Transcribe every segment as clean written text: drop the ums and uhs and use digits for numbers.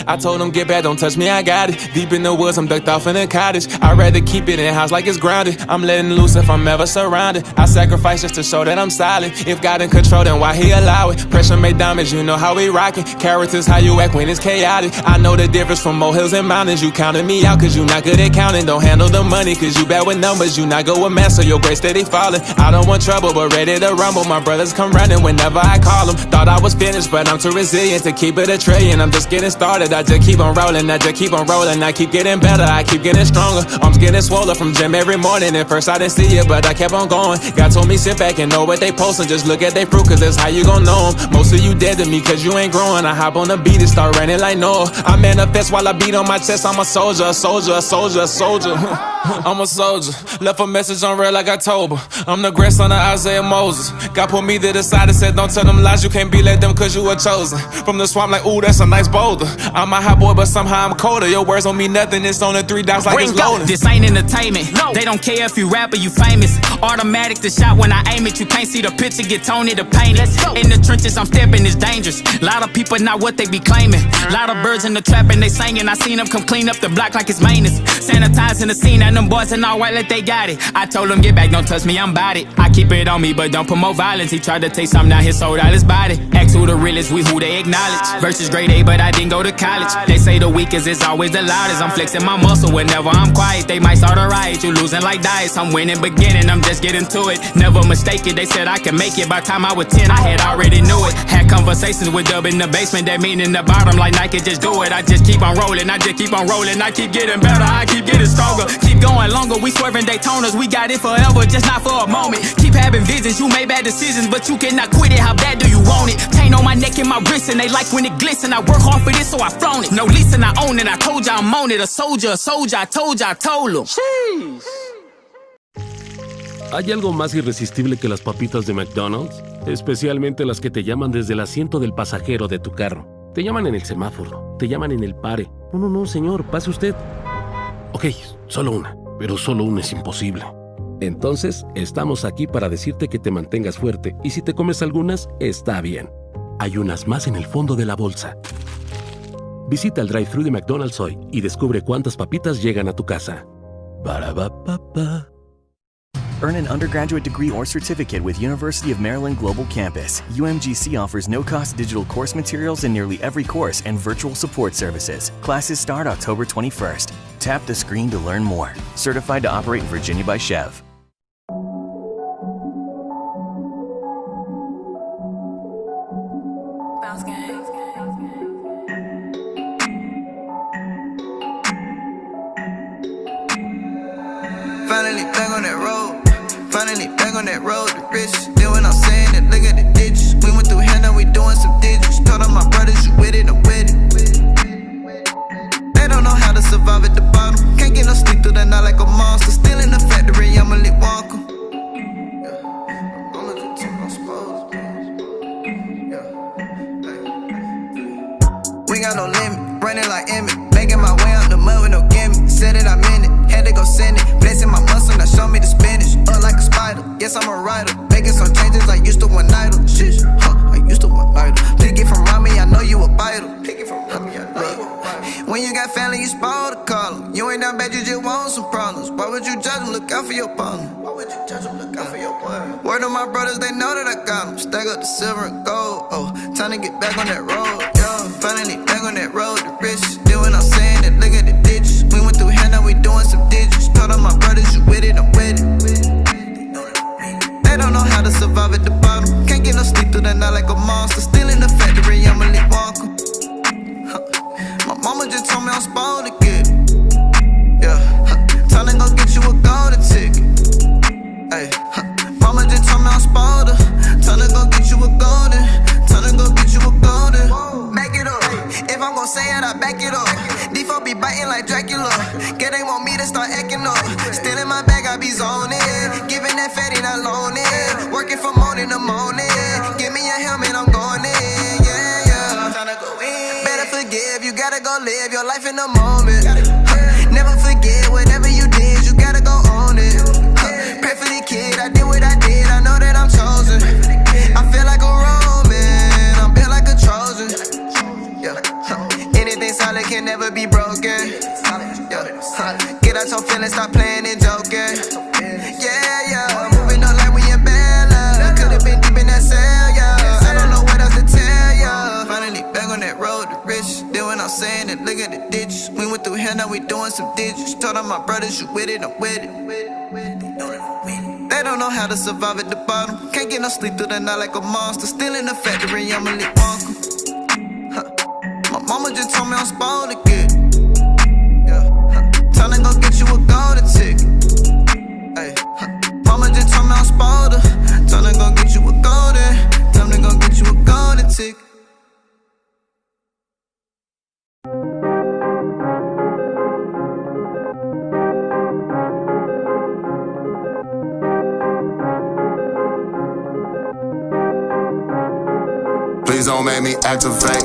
I told him get back, don't touch me, I got it. Deep in the woods, I'm ducked off in a cottage. I'd rather keep it in house like it's grounded. I'm letting loose if I'm ever surrounded. I sacrifice just to show that I'm solid. If God in control, then why he allow it? Pressure made diamonds, you know how we rockin'. Characters, how you act when it's chaotic. I know the difference from molehills and mountains. You counted me out cause you not good at counting. Don't handle the money cause you bad with numbers. You not good with math so your grade steady falling. I don't want trouble but ready to rumble. My brothers come running whenever I call them. Thought I was finished but I'm too resilient to keep it a trillion. I'm just getting started, I just keep on rolling. I just keep on rolling, I keep getting better, I keep getting stronger. Arms getting swollen from gym every morning. At first I didn't see it but I kept on going. God told me sit back and know what they posting. Just look at they fruit cause that's how you gon' know them. Most of you dead to me cause you ain't growing. I hop on the beat and start running like Noah. I manifest while I beat on my chest. I'm a soldier, a soldier, a soldier, a soldier. I'm a soldier, left a message on red like October. I'm the grandson of Isaiah Moses. God put me to the side and said don't tell them lies. You can't be like them cause you were chosen. From the swamp like ooh that's a nice boulder. I'm a hot boy but somehow I'm colder. Your words don't mean nothing, it's on the 3 dots like it's loaded. This ain't entertainment, no. They don't care if you rap or you famous. Automatic the shot when I aim it. You can't see the picture, get Tony to paint it. In the trenches I'm stepping, it's dangerous. Lot of people not what they be claiming. Lot of birds in the trap and they singing. I seen them come clean up the block like it's maintenance. Sanitizing the scene and them boys in all white like they got it. I told them get back, don't touch me, I'm bout it. I keep it on me but don't promote violence. He tried to take something out, his sold out his body. Ask who the realest, we who they acknowledge. Versus grade A but I didn't go to college. They say the weakest is always the loudest. I'm flexing my muscle whenever I'm quiet. They might start a riot, you losing like dice. I'm winning beginning, I'm just getting to it. Never mistake it, they said I can make it. By the time I was 10, I had already knew it. Had conversations with Dub in the basement, that mean in the bottom like Nike, just do it. I just keep on rolling, I just keep on rolling. I keep getting better, I keep getting stronger. Keep going longer, we swerving Daytonas. We got it forever, just not for a moment. Keep having visions, you made bad decisions, but you cannot quit it. How bad do you want it? Chain on my neck and my wrist, and they like when it glisten. I work hard for this, so I flown it. No leasing, I own it. I told ya I'm on it. A soldier, I told ya, I told him. Jeez. ¿Hay algo más irresistible que las papitas de McDonald's? Especialmente las que te llaman desde el asiento del pasajero de tu carro. Te llaman en el semáforo, te llaman en el pare. No, señor, pase usted. Ok, solo una, pero solo una es imposible. Entonces, estamos aquí para decirte que te mantengas fuerte y si te comes algunas, está bien. Hay unas más en el fondo de la bolsa. Visita el drive-thru de McDonald's hoy y descubre cuántas papitas llegan a tu casa. Ba-ra-ba-ba-ba. Earn an undergraduate degree or certificate with University of Maryland Global Campus. UMGC offers no-cost digital course materials in nearly every course and virtual support services. Classes start October 21st. Tap the screen to learn more. Certified to operate in Virginia by Chev. Finally back on that road. Finally back on that road to riches. Then when I'm saying it, look at the ditches. We went through hell, now we doing some digits. Told all my brothers, you with it, I'm with it. They don't know how to survive at the bottom. Can't get no sleep through the night like a monster. Still in the factory, I'm a lit Wonka. I'ma just take my spose, we got no limit, running like Emmett. Making my way out the mud with no gimmick. Said it, I meant it, had to go send it. Blessing my muscle, now show me the spinach. Up like a spider, yes I'm a rider. Making some changes, I used to one idol. Shit, I used to one idol. Pick it from Rami, I know you a vital. Pick it from Rami, I know you a vital. When you got family, you spoil the column. You ain't that bad, you just want some problems. Why would you judge them? Look out for your partner. Why would you judge them? Look out for your partner. Word to my brothers, they know that I got them. Stack up the silver and gold. Oh, time to get back on that road. Yeah, finally back on that road to riches. Then when I'm saying it, look at the ditches. We went through hell, now we doing some digits. Told all my brothers, you with it, I'm with it. They don't know how to survive at the bottom. Can't get no sleep through the night like a monster. Still in the factory, I'm a lit Wonka. My mama just told me I'm spoiled to get. Yeah, time to go get you a golden ticket. Ay, mama just told me I'm spoiled. Time to go get you a golden. Time to go get you a golden. Back it up. If I'm gon' say it, I back it up. D4 be biting like Dracula. Get they want me to start acting up. Still in my bag, I be zoning. Giving that fatty, not loaning. Working from morning to morning. Give me a helmet, I'm going in. Yeah. Time to go in. Better forgive, you gotta go live your life in the moment. Never forget whatever you did, you gotta go own it. Pray for the kid, I did what I did, I know that I'm chosen. I feel like a Roman, I'm built like a Trojan. Yeah. Anything solid got your feelings, stop playing and joking. Yeah, yeah, moving on like we in Bella. Could've been deep in that cell, yeah. I don't know what else to tell ya. Finally back on that road to riches. Then when I'm saying it, look at the ditches. We went through hell, now we doing some digits. Told all my brothers, you with it, I'm with it. They don't know how to survive at the bottom. Can't get no sleep through the night like a monster. Still in the factory, I'm a lit Wonka. My mama just told me I'm spoiled again. Yeah. Time to go get you a golden ticket. Ay. Mama just told me I'm spoiled. Time to go get you a golden. Time to go get you a golden ticket. Please don't make me activate,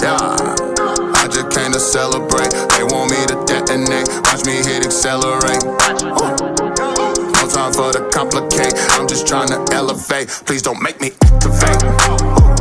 yeah. I just came to celebrate. They want me to detonate. Watch me hit accelerate. No time for the complicate. I'm just trying to elevate. Please don't make me activate.